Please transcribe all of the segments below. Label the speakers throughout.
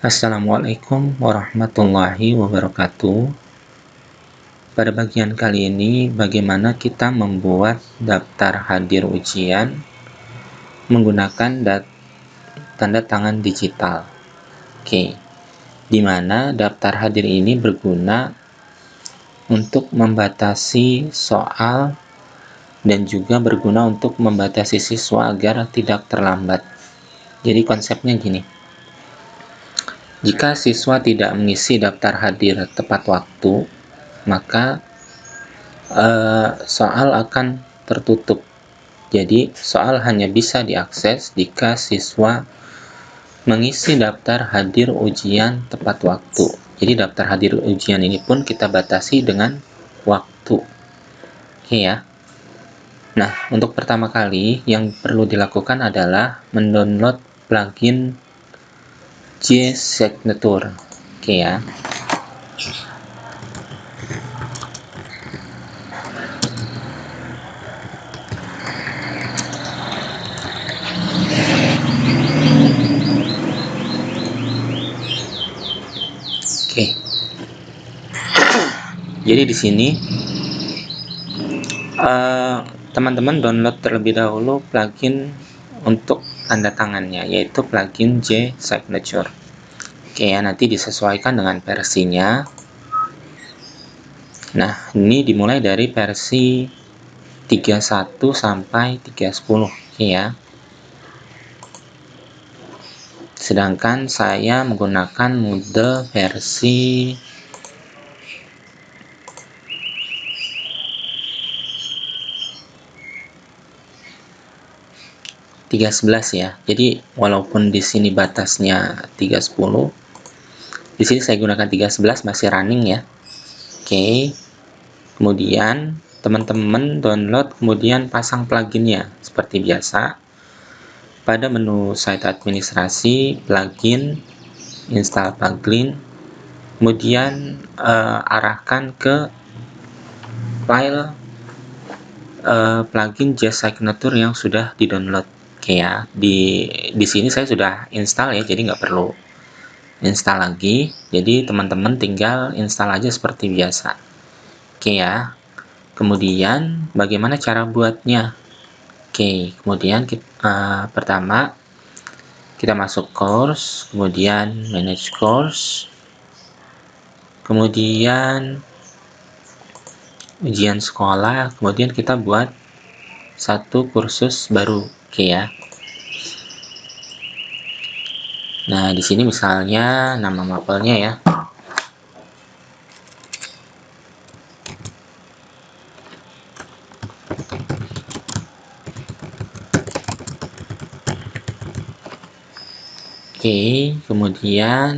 Speaker 1: Assalamualaikum warahmatullahi wabarakatuh. Pada bagian kali ini, bagaimana kita membuat daftar hadir ujian menggunakan tanda tangan digital. Oke, di mana daftar hadir ini berguna untuk membatasi soal dan juga berguna untuk membatasi siswa agar tidak terlambat. Jadi konsepnya gini. Jika siswa tidak mengisi daftar hadir tepat waktu, maka soal akan tertutup. Jadi, soal hanya bisa diakses jika siswa mengisi daftar hadir ujian tepat waktu. Jadi, daftar hadir ujian ini pun kita batasi dengan waktu. Oke ya. Nah, untuk pertama kali yang perlu dilakukan adalah mendownload plugin Gsignature. Oke ya. Oke. Jadi di sini teman-teman download terlebih dahulu plugin untuk tanda tangannya, yaitu plugin Gsignature. Oke ya, nanti disesuaikan dengan versinya. Nah, ini dimulai dari versi 31 sampai 310. Oke ya. Sedangkan saya menggunakan mode versi 311 ya. Jadi walaupun di sini batasnya 310, di sini saya gunakan 311 masih running ya. Oke. Kemudian teman-teman download, kemudian pasang pluginnya seperti biasa. Pada menu site administrasi, plugin, install plugin, kemudian arahkan ke file plugin Gsignature yang sudah di-download. Oke ya, di sini saya sudah install ya, jadi nggak perlu install lagi. Jadi teman-teman tinggal install aja seperti biasa. Oke ya. Kemudian bagaimana cara buatnya? Oke, kemudian pertama kita masuk course, kemudian manage course, kemudian ujian sekolah, kemudian kita buat satu kursus baru. Oke ya. Nah, di sini misalnya nama mapelnya ya. Oke, kemudian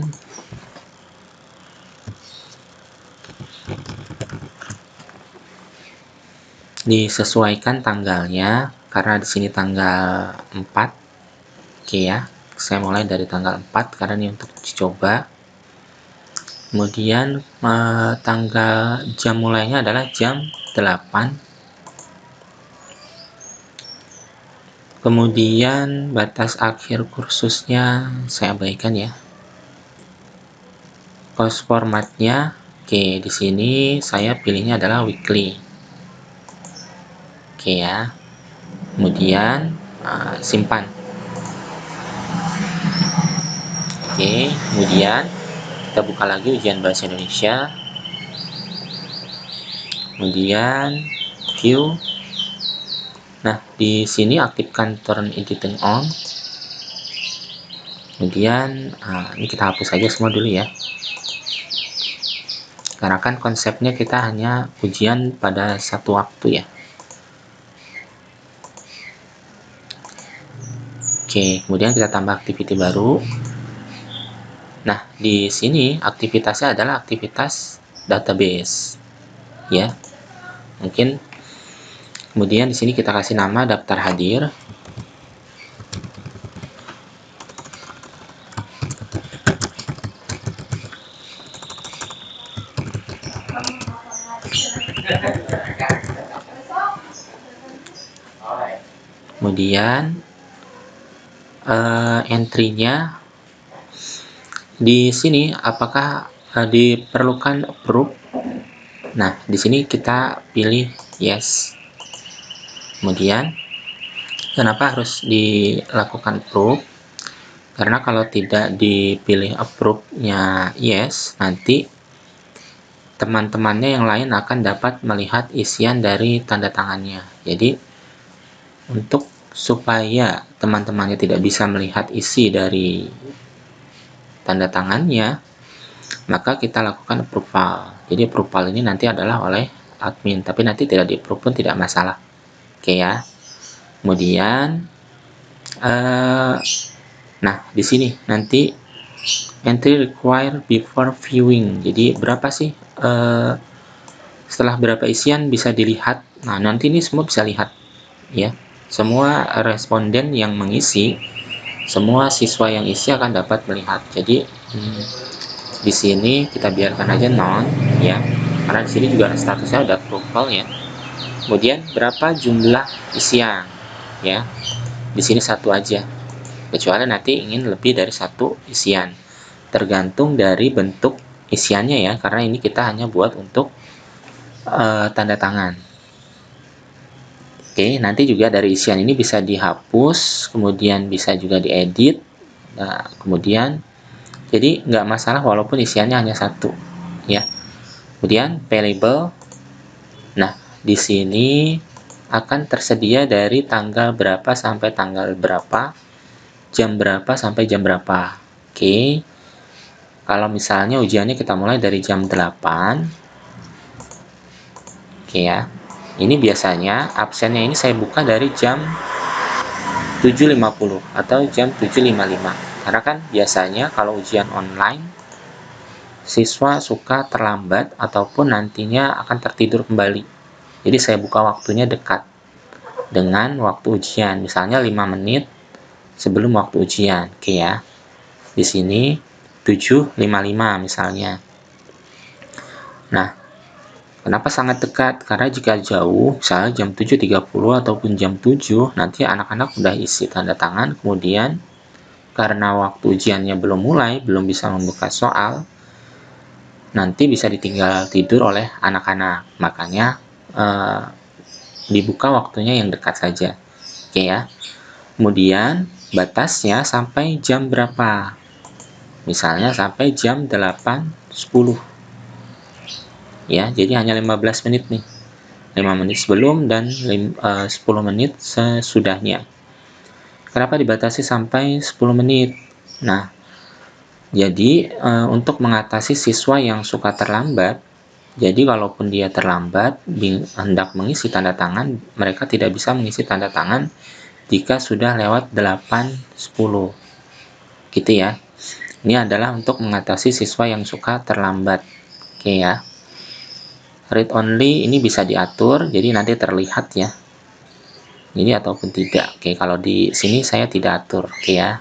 Speaker 1: disesuaikan tanggalnya, karena di sini tanggal 4. Oke ya. Saya mulai dari tanggal 4 karena ini untuk dicoba. Kemudian tanggal jam mulainya adalah jam 8. Kemudian batas akhir kursusnya saya abaikan ya. Course formatnya, oke, di sini saya pilihnya adalah weekly. Oke ya. Kemudian simpan. Oke, kemudian kita buka lagi ujian bahasa Indonesia. Kemudian view. Nah, di sini aktifkan turn editing on. Kemudian ini kita hapus saja semua dulu ya. Karena kan konsepnya kita hanya ujian pada satu waktu ya. Oke, kemudian kita tambah activity baru. Nah, di sini aktivitasnya adalah aktivitas database. Ya. Mungkin kemudian di sini kita kasih nama daftar hadir. Kemudian entry-nya di sini apakah diperlukan approve? Nah, di sini kita pilih yes. Kemudian, kenapa harus dilakukan approve? Karena kalau tidak dipilih approve-nya yes, nanti teman-temannya yang lain akan dapat melihat isian dari tanda tangannya. Jadi, untuk supaya teman-temannya tidak bisa melihat isi dari tanda tangannya, maka kita lakukan approval. Jadi approval ini nanti adalah oleh admin, tapi nanti tidak di-approve pun tidak masalah. Oke ya. Kemudian, nah di sini nanti entry required before viewing. Jadi berapa sih setelah berapa isian bisa dilihat? Nah nanti ini semua bisa lihat ya. Semua responden yang mengisi, semua siswa yang isi akan dapat melihat. Jadi di sini kita biarkan aja non ya, karena di sini juga statusnya udah approval ya. Kemudian berapa jumlah isian ya? Di sini satu aja, kecuali nanti ingin lebih dari satu isian, tergantung dari bentuk isiannya ya, karena ini kita hanya buat untuk tanda tangan. Oke, nanti juga dari isian ini bisa dihapus, kemudian bisa juga diedit. Nah, kemudian jadi nggak masalah walaupun isiannya hanya satu ya. Kemudian payable. Nah, di sini akan tersedia dari tanggal berapa sampai tanggal berapa, jam berapa sampai jam berapa. Oke. Kalau misalnya ujiannya kita mulai dari jam 8. Oke ya. Ini biasanya absennya ini saya buka dari jam 7.50 atau jam 7.55. Karena kan biasanya kalau ujian online, siswa suka terlambat ataupun nantinya akan tertidur kembali. Jadi saya buka waktunya dekat dengan waktu ujian, misalnya 5 menit sebelum waktu ujian. Oke ya. Di sini 7.55 misalnya. Nah, kenapa sangat dekat? Karena jika jauh, misalnya jam 7.30 ataupun jam 7, nanti anak-anak udah isi tanda tangan, kemudian karena waktu ujiannya belum mulai, belum bisa membuka soal, nanti bisa ditinggal tidur oleh anak-anak. Makanya dibuka waktunya yang dekat saja. Oke ya. Kemudian batasnya sampai jam berapa? Misalnya sampai jam 8.10. Ya, jadi hanya 15 menit nih. 5 menit sebelum dan 10 menit sesudahnya. Kenapa dibatasi sampai 10 menit? Nah, jadi untuk mengatasi siswa yang suka terlambat, jadi kalaupun dia terlambat hendak mengisi tanda tangan, mereka tidak bisa mengisi tanda tangan jika sudah lewat 8.10. Gitu ya. Ini adalah untuk mengatasi siswa yang suka terlambat. Oke ya. Read only ini bisa diatur, jadi nanti terlihat ya. Ini ataupun tidak. Oke, kalau di sini saya tidak atur. Oke ya.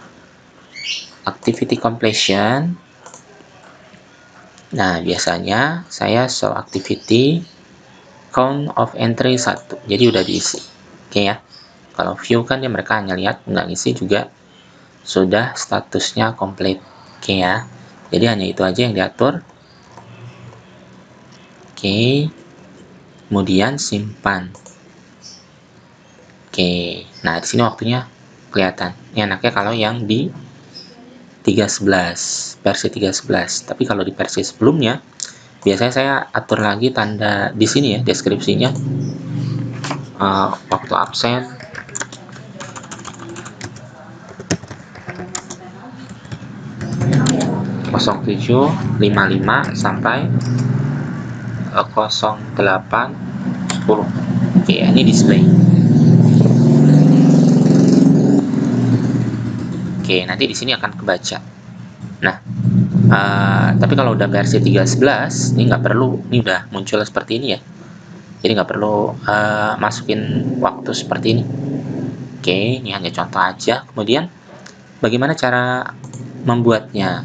Speaker 1: Activity completion. Nah, biasanya saya show activity count of entry 1. Jadi udah diisi. Oke ya. Kalau view kan dia mereka hanya lihat, nggak ngisi juga sudah statusnya komplit. Oke ya. Jadi hanya itu aja yang diatur. Oke. Kemudian simpan. Oke. Nah, di sini waktunya kelihatan. Ini enaknya kalau yang di 3.11, versi 3.11. Tapi kalau di versi sebelumnya, biasanya saya atur lagi tanda di sini ya, deskripsinya. Waktu absen. (07.55) sampai 08.10. Oke, ini display. Oke, nanti di sini akan kebaca. Nah, tapi kalau udah versi 3.11, ini nggak perlu, ini udah muncul seperti ini ya. Jadi nggak perlu masukin waktu seperti ini. Oke, ini hanya contoh aja. Kemudian, bagaimana cara membuatnya?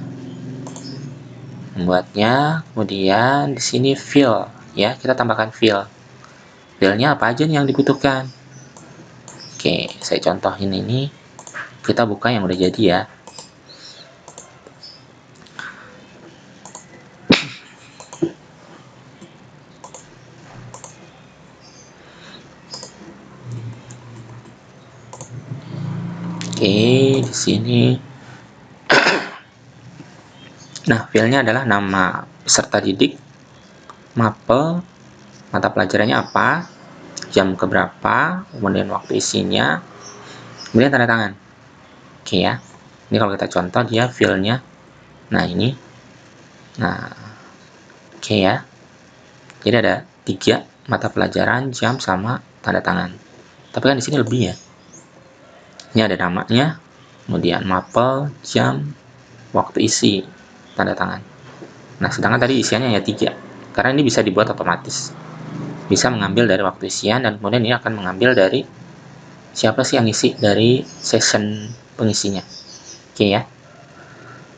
Speaker 1: Kemudian di sini fill, ya, kita tambahkan fill. Fillnya apa aja nih yang dibutuhkan? Oke, saya contohin ini. Kita buka yang udah jadi ya. di sini. Nah, filenya adalah nama peserta didik, mapel, mata pelajarannya apa, jam keberapa, kemudian waktu isinya, kemudian tanda tangan. Oke ya. Ini kalau kita contoh dia filenya. Nah, ini. Nah, oke ya. Jadi ada 3 mata pelajaran, jam, sama tanda tangan. Tapi kan di sini lebih ya. Ini ada namanya, kemudian mapel, jam, waktu isi, tanda tangan. Nah, sedangkan tadi isiannya hanya 3. Karena ini bisa dibuat otomatis. Bisa mengambil dari waktu isian, dan kemudian ini akan mengambil dari siapa sih yang isi dari session pengisinya. Oke ya.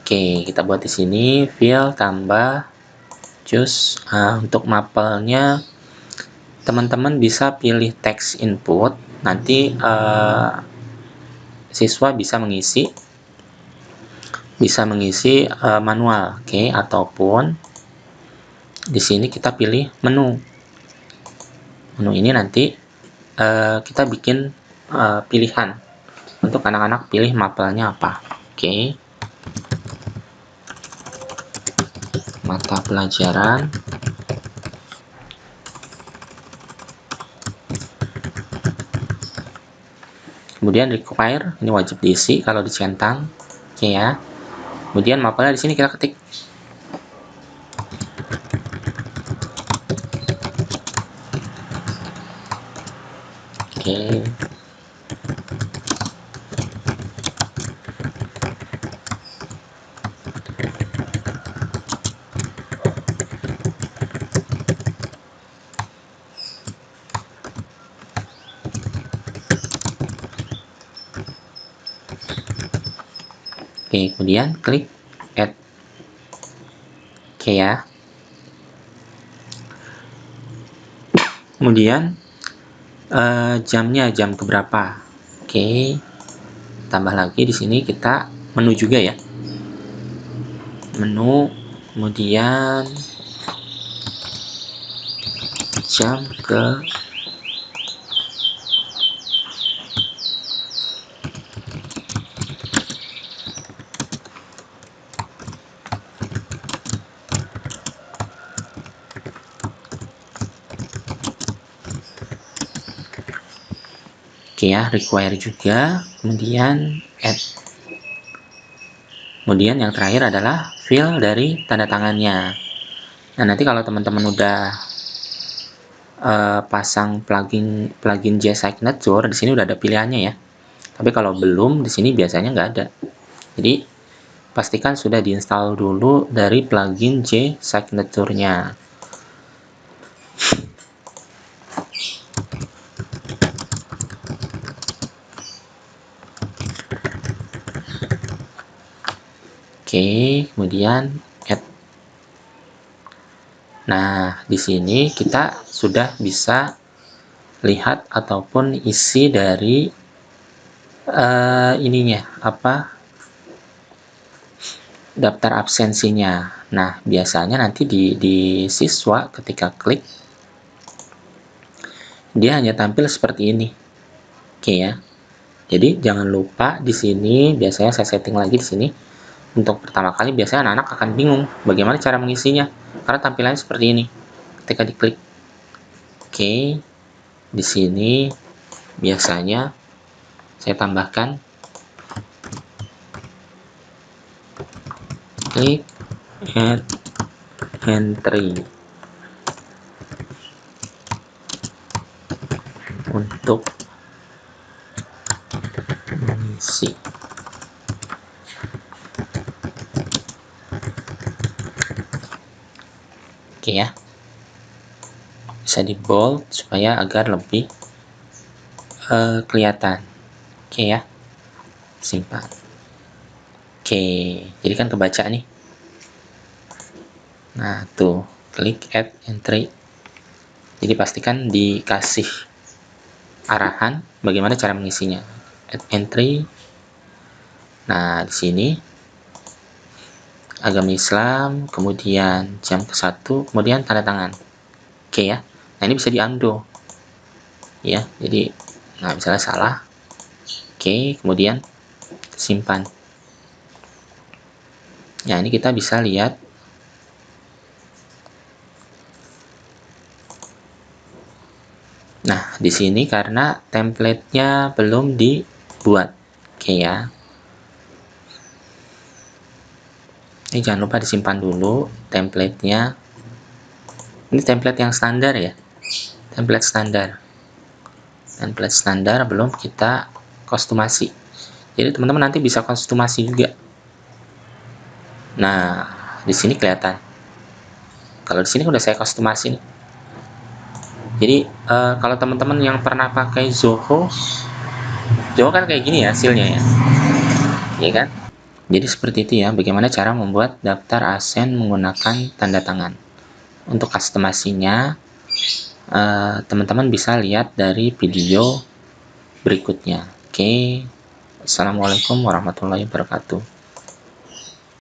Speaker 1: Oke, kita buat di sini fill tambah choose. Untuk mapelnya teman-teman bisa pilih text input. Nanti siswa bisa mengisi manual, oke, ataupun di sini kita pilih menu. Menu ini nanti kita bikin pilihan untuk anak-anak pilih mapelnya apa. Oke. Mata pelajaran. Kemudian require, ini wajib diisi kalau dicentang. Oke ya. Kemudian mapelnya di sini kita ketik. Oke. Oke, kemudian klik add. Oke ya. Kemudian jamnya jam keberapa. Oke. Tambah lagi di sini kita menu juga ya. Menu, kemudian jam ke oke ya, require juga, kemudian add. Kemudian yang terakhir adalah fill dari tanda tangannya. Nah, nanti kalau teman-teman udah pasang plugin JSignature, di sini udah ada pilihannya ya. Tapi kalau belum, di sini biasanya nggak ada. Jadi pastikan sudah diinstal dulu dari plugin JSignature-nya. Oke, kemudian add. Nah, di sini kita sudah bisa lihat ataupun isi dari ininya, daftar absensinya. Nah, biasanya nanti di siswa ketika klik, dia hanya tampil seperti ini. Oke ya. Jadi jangan lupa di sini, biasanya saya setting lagi di sini. Untuk pertama kali biasanya anak-anak akan bingung bagaimana cara mengisinya karena tampilannya seperti ini ketika diklik. Oke, di sini biasanya saya tambahkan klik add entry untuk mengisi. Oke ya, bisa di bold supaya agar lebih kelihatan. Oke ya, simpan. Oke, jadi kan kebaca nih. Nah, tuh, klik add entry. Jadi pastikan dikasih arahan bagaimana cara mengisinya. Add entry. Nah, di sini agama Islam, kemudian jam ke-1, kemudian tanda tangan. Oke ya. Nah, ini bisa di-undo. Ya, jadi nah misalnya salah. Oke, kemudian simpan. Nah, ini kita bisa lihat. Nah, di sini karena template-nya belum dibuat. Oke ya. Ini jangan lupa disimpan dulu template-nya. Ini template yang standar ya. Template standar. Template standar belum kita kostumasi. Jadi teman-teman nanti bisa kostumasi juga. Nah, di sini kelihatan. Kalau di sini udah saya kostumasi nih. Jadi kalau teman-teman yang pernah pakai Zoho kan kayak gini ya hasilnya ya. Iya kan? Jadi seperti itu ya, bagaimana cara membuat daftar ASEN menggunakan tanda tangan. Untuk kostumasinya, teman-teman bisa lihat dari video berikutnya. Oke, Assalamualaikum warahmatullahi wabarakatuh.